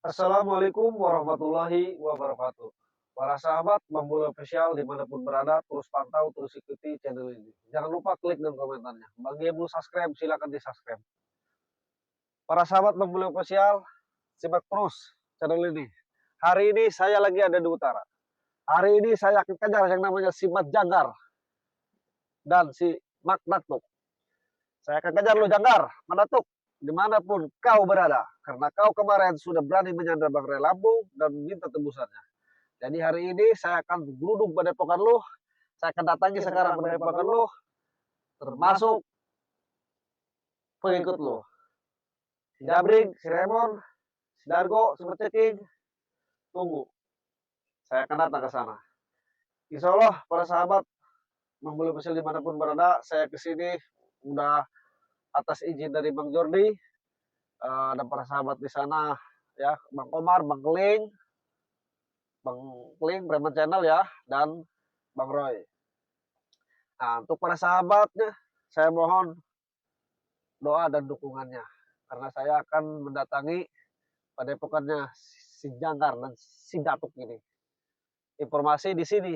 Assalamualaikum warahmatullahi wabarakatuh. Para sahabat Bambul Official dimanapun berada, terus pantau, terus ikuti channel ini. Jangan lupa klik dan komentarnya. Bagi yang belum subscribe, silakan di subscribe. Para sahabat Bambul Official, simak terus channel ini. Hari ini saya lagi ada di utara. Hari ini saya akan kejar yang namanya si Mat Janggar dan si Mak Datuk. Saya akan kejar lu Janggar, Madatuk, dimanapun kau berada. Karena kau kemarin sudah berani menyandra Bang Ray Lampung dan minta tebusannya. Jadi hari ini saya akan geruduk padepokan lu. Saya akan datangi sekarang padepokan lu. Termasuk pengikut lu. Si Jabring, si Remon, si Dargo, si Merceking. Tunggu. Saya akan datang ke sana. Insya Allah para sahabat Bambul Official dimanapun berada, saya kesini udah atas izin dari Bang Jordi dan para sahabat di sana ya, Bang Komar, Bang Keling, Bremen Channel ya, dan Bang Roy. Nah, untuk para sahabatnya, saya mohon doa dan dukungannya karena saya akan mendatangi padepokannya si Janggar dan si Datuk ini. Informasi di sini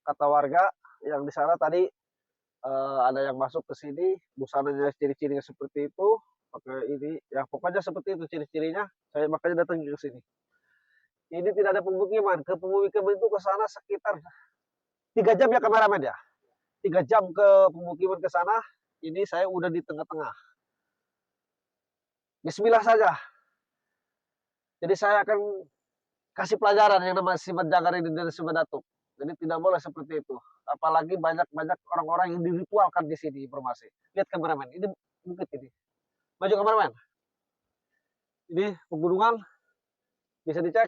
kata warga yang di sana tadi ada yang masuk ke sini, busananya ciri-cirinya seperti itu, pakai ini, ya pokoknya seperti itu ciri-cirinya. Saya makanya datang ke sini. Ini tidak ada pemukiman. Ke pemukiman itu ke sana sekitar 3 jam ya kameramen ya. 3 jam ke pemukiman ke sana. Ini saya udah di tengah-tengah. Bismillah saja. Jadi saya akan kasih pelajaran yang namanya si Mat Janggar ini dari si Datuk. Jadi tidak boleh seperti itu. Apalagi banyak orang-orang yang diritualkan di sini informasi. Lihat kameramen, ini bukit ini. Maju kameramen. Ini pegunungan, bisa dicek.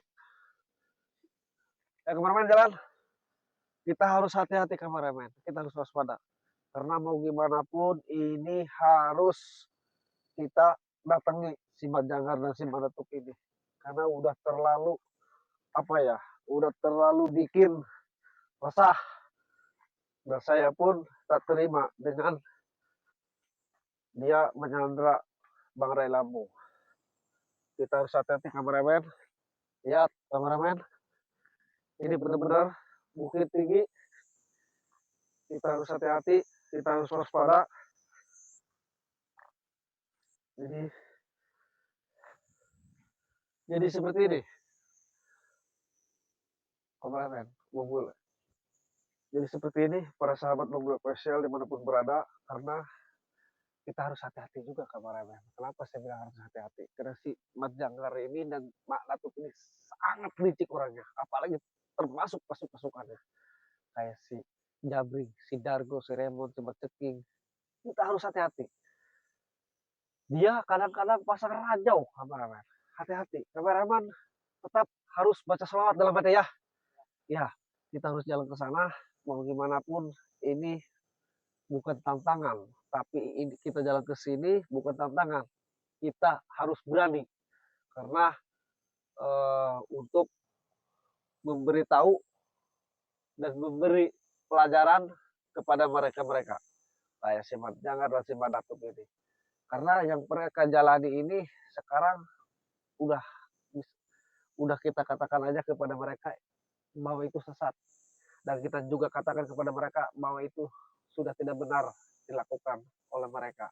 Ya kameramen jalan. Kita harus hati-hati kameramen. Kita harus waspada. Karena mau gimana pun ini harus kita datangi si Mat Janggar dan si Datuk ini. Karena udah terlalu udah terlalu bikin resah. Dan saya pun tak terima dengan dia menyandra Bang Ray Lampung. Kita harus hati-hati kameramen. Lihat kameramen. Ini benar-benar bukit tinggi. Kita harus hati-hati. Kita harus waspada. Jadi seperti ini. Kameramen, Bambul. Jadi seperti ini para sahabat Bambul Official dimanapun berada, karena kita harus hati-hati juga kameramen. Kenapa saya bilang harus hati-hati? Karena si Mat Janggar ini dan Mak Datuk ini sangat licik orangnya, apalagi termasuk pasukannya kayak si Jabring, si Dargo, si Remon, si Merceking. Kita harus hati-hati. Dia kadang-kadang pasang rajau kameramen. Hati-hati, kameramen tetap harus baca selawat dalam hati ya. Ya, kita harus jalan ke sana. Mau gimana pun ini bukan tantangan, tapi ini kita jalan ke sini bukan tantangan. Kita harus berani karena untuk memberitahu dan memberi pelajaran kepada mereka kayak si Mat Janggar dan si Mat Datuk ini. Karena yang mereka jalani ini sekarang udah kita katakan aja kepada mereka bahwa itu sesat. Dan kita juga katakan kepada mereka bahwa itu sudah tidak benar dilakukan oleh mereka.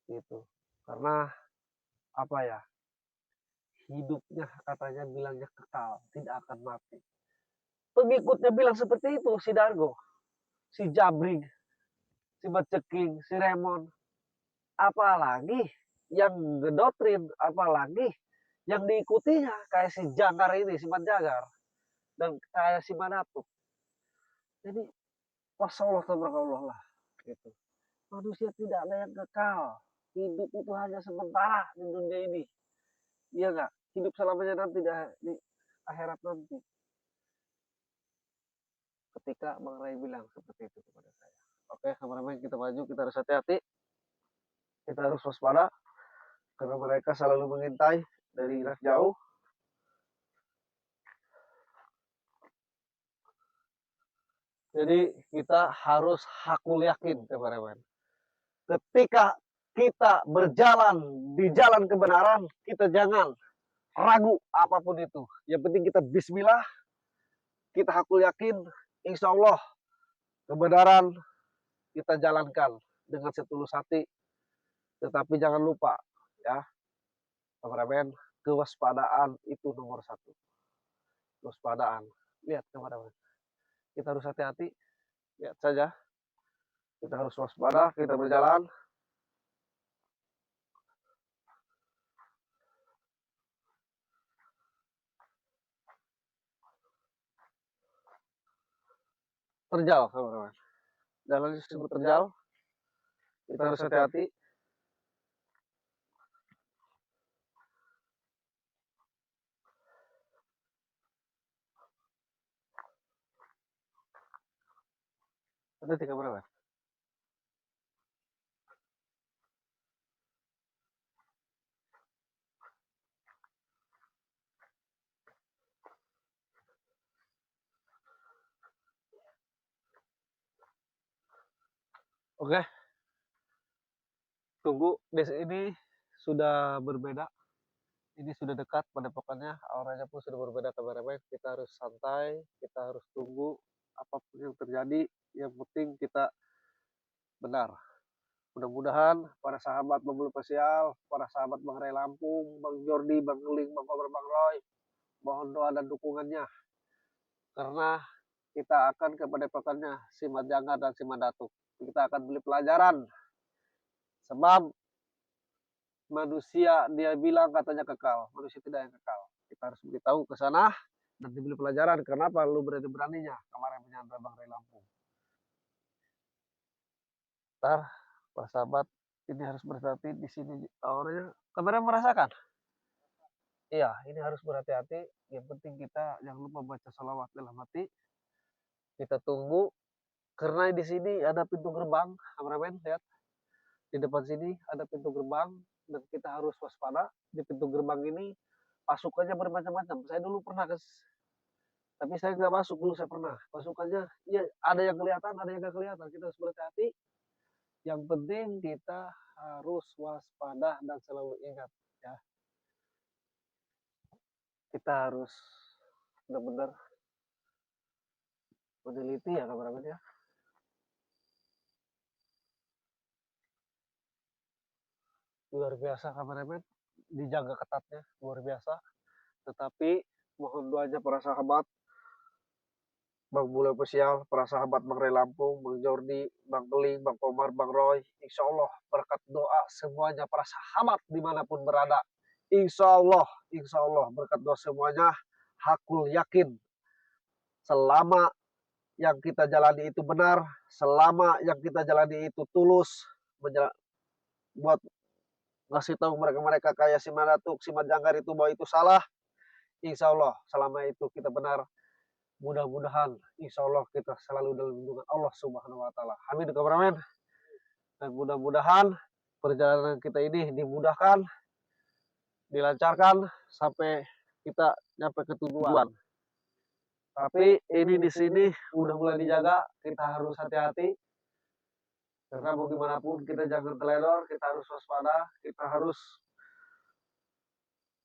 Gitu. Karena hidupnya katanya bilangnya kekal, tidak akan mati. Pengikutnya bilang seperti itu, si Dargo, si Jabring, si Merceking, si Remon. Apalagi yang ngedoktrin, apalagi yang diikutinya kayak si Janggar ini, si Mat Janggar, dan kayak si Datuk. Jadi wassalamualaikum lah gitu. Manusia tidak ada yang kekal. Hidup itu hanya sementara di dunia ini. Iya nggak? Hidup selamanya nanti di akhirat nanti. Ketika Bang Ray bilang seperti itu kepada saya. Oke, kameramen kita maju, kita harus hati-hati. Kita harus waspada. Karena mereka selalu mengintai dari jarak jauh. Jadi kita harus hakul yakin kameramen. Ketika kita berjalan di jalan kebenaran, kita jangan ragu apapun itu. Yang penting kita bismillah, kita hakul yakin, insya Allah kebenaran kita jalankan dengan setulus hati. Tetapi jangan lupa ya, kameramen, kewaspadaan itu nomor satu. Kewaspadaan. Lihat kameramen, kita harus hati-hati. Lihat saja, kita harus waspada, kita berjalan. Terjal kameramen, jalan disebut terjal, kita harus hati-hati. Hati-hati kameramen. Oke, tunggu. Des ini sudah berbeda. Ini sudah dekat padepokannya, auranya pun sudah berbeda kameramen. Kita harus santai, kita harus tunggu apapun yang terjadi. Yang penting kita benar. Mudah-mudahan para sahabat Bang Spesial, para sahabat Bang Ray Lampung, Bang Jordi, Bang Geling, Bang Kober, Bang Roy, mohon doa dan dukungannya. Karena kita akan ke padepokannya si Majanga dan si Mandatuk. Kita akan beli pelajaran. Sebab manusia dia bilang katanya kekal, manusia tidak yang kekal. Kita harus beritahu ke sana dan dibeli pelajaran. Kenapa lu berani-beraninya kemarin menyandra Bang Ray Lampung? Ntar, para sahabat, ini harus berhati-hati di sini. Auranya, kamera merasakan? Iya, ini harus berhati-hati. Yang penting kita jangan lupa baca salawat dalam hati. Kita tunggu karena di sini ada pintu gerbang, kameramen lihat. Di depan sini ada pintu gerbang dan kita harus waspada. Di pintu gerbang ini pasukannya bermacam-macam. Saya dulu pernah tapi saya nggak masuk dulu, saya pernah. Pasukannya ya ada yang kelihatan, ada yang nggak kelihatan. Kita harus berhati-hati. Yang penting kita harus waspada dan selalu ingat ya. Kita harus benar-benar meneliti ya kameramen ya. Luar biasa kameramen, dijaga ketatnya, luar biasa. Tetapi mohon doanya para sahabat Bang Bule Spesial, para sahabat Bang Ray Lampung, Bang Jordi, Bang Geling, Bang Komar, Bang Roy. Insya Allah berkat doa semuanya para sahabat dimanapun berada. Insya Allah berkat doa semuanya. Hakul yakin selama yang kita jalani itu benar, selama yang kita jalani itu tulus, buat ngasih tahu mereka-mereka kayak si Manatuk, si Majanggar itu bahwa itu salah. Insya Allah selama itu kita benar. Mudah-mudahan insya Allah kita selalu dalam lindungan Allah Subhanahu wa taala. Amin kameramen. Dan mudah-mudahan perjalanan kita ini dimudahkan, dilancarkan sampai kita nyampe ke tujuan. Tapi ini di sini udah mulai dijaga, kita harus hati-hati. Karena bagaimanapun kita jangan teledor, kita harus waspada, kita harus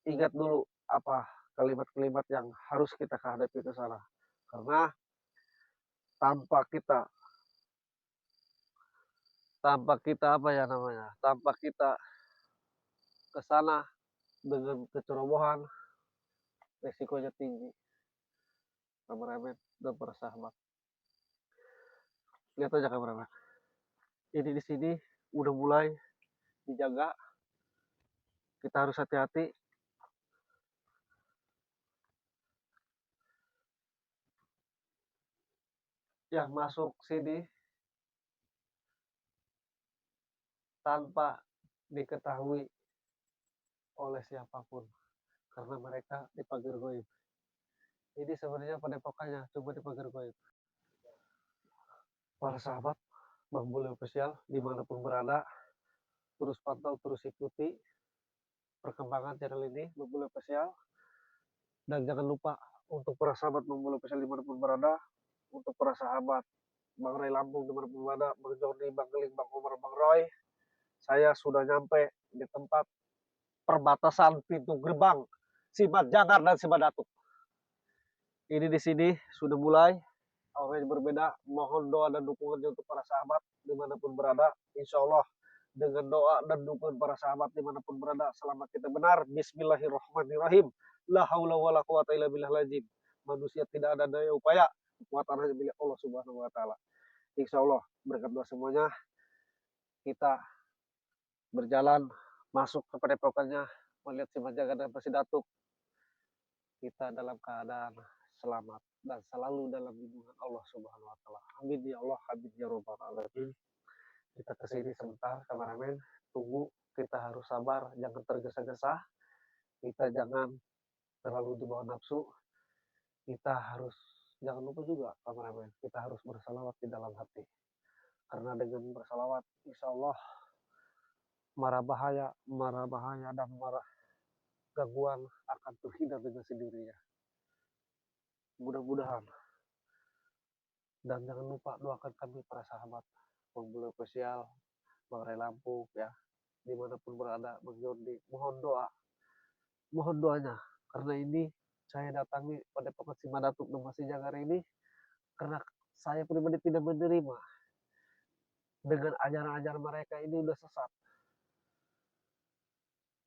ingat dulu apa kalimat-kalimat yang harus kita hadapi ke sana. Karena tanpa kita apa ya namanya, tanpa kita ke sana dengan kecerobohan, resikonya tinggi. Kameramen dan para sahabat, lihat aja kameramen. Ini di sini udah mulai dijaga, kita harus hati-hati. Yang masuk sini tanpa diketahui oleh siapapun, karena mereka di pagar goib. Ini sebenarnya padepokannya cuma di pagar goib. Para sahabat Bang Bule Spesial dimanapun berada, terus pantau, terus ikuti perkembangan channel ini Bang Bule Spesial. Dan jangan lupa untuk para sahabat Bang Bule Spesial dimanapun berada, untuk para sahabat Bang Ray Lampung dimanapun berada, Bang Jordi, Bang Geling, Bang Umar, Bang Roy, saya sudah nyampe di tempat perbatasan pintu gerbang Simat Jangar dan Simat Datuk. Ini di sini sudah mulai awalnya berbeda. Mohon doa dan dukungannya untuk para sahabat dimanapun berada. Insya Allah dengan doa dan dukungan para sahabat dimanapun berada, selama kita benar, Bismillahirrahmanirrahim. La haula wa la quwata illa billah lazim. Manusia tidak ada daya upaya, kekuatan hanya milik Allah Subhanahu wa taala. Insya Allah berkat doa semuanya kita berjalan masuk ke padepokannya, melihat Simat Jangar dan Persi Datuk. Kita dalam keadaan selamat dan selalu dalam lindungan Allah Subhanahu wa taala. Amin ya Allah, amin ya rabbal alamin. Kita kesini sebentar, kameramen. Tunggu, kita harus sabar, jangan tergesa-gesa. Kita jangan terlalu dibawa nafsu. Kita harus, jangan lupa juga, kameramen, kita harus bersalawat di dalam hati. Karena dengan bersalawat, insya Allah mara bahaya dan mara gangguan akan terhindar dengan sendirinya. Mudah-mudahan. Dan jangan lupa doakan kami para sahabat, Bang Bule Official, Bang Ray Lampung, ya, dimanapun berada, Bang Jordi, mohon doanya, karena ini saya datangi Padepokan Simat Datuk dan Persi Jangar ini karena saya pribadi tidak menerima dengan ajaran-ajaran mereka ini udah sesat.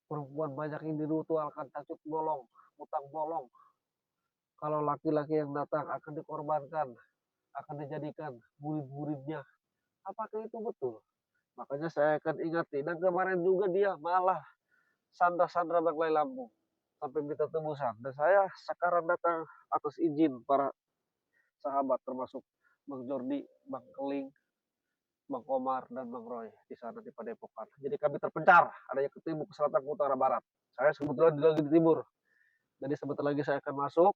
Perempuan banyak yang diritualkan, tacut bolong, utang bolong. Kalau laki-laki yang datang akan dikorbankan, akan dijadikan murid-muridnya. Apakah itu betul? Makanya saya akan ingati. Dan kemarin juga dia malah sandra-sandra Bang Ray Lampung sampai minta tebusan. Dan saya sekarang datang atas izin para sahabat, termasuk Bang Jordi, Bang Keling, Bang Komar, dan Bang Roy di sana di Padepokan. Jadi kami terpencar, ada yang ke timur, ke selatan, ke utara, barat. Saya kebetulan lagi di timur. Jadi sebentar lagi saya akan masuk.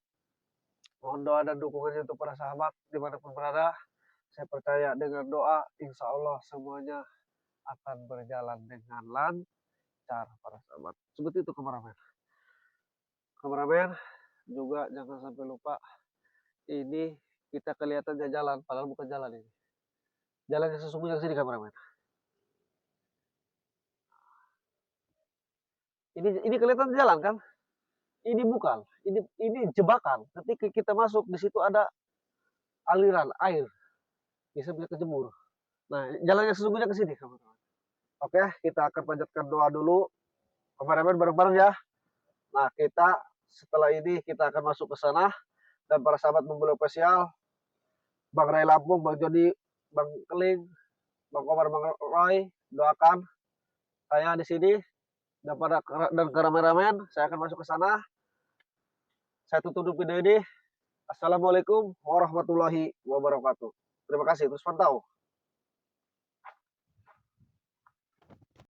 Mohon doa dan dukungannya untuk para sahabat dimanapun berada. Saya percaya dengan doa, insya Allah semuanya akan berjalan dengan lancar para sahabat. Seperti itu kameramen. Kameramen juga jangan sampai lupa, ini kita kelihatannya jalan, padahal bukan jalan ini. Jalan yang sesungguhnya ke sini kameramen. Ini kelihatan jalan kan? Ini bukan, ini jebakan. Ketika kita masuk di situ ada aliran air, bisa kejemur. Nah, jalan yang sesungguhnya ke sini kameramen. Oke, kita akan panjatkan doa dulu, kameramen bareng-bareng ya. Nah, kita setelah ini kita akan masuk ke sana dan para sahabat Bang Bule Official, Bang Ray Lampung, Bang Jody, Bang Keling, Bang Komar, Bang Roy, doakan saya di sini dan kameramen. Saya akan masuk ke sana. Saya tutup video ini. Assalamualaikum warahmatullahi wabarakatuh. Terima kasih. Terus pantau.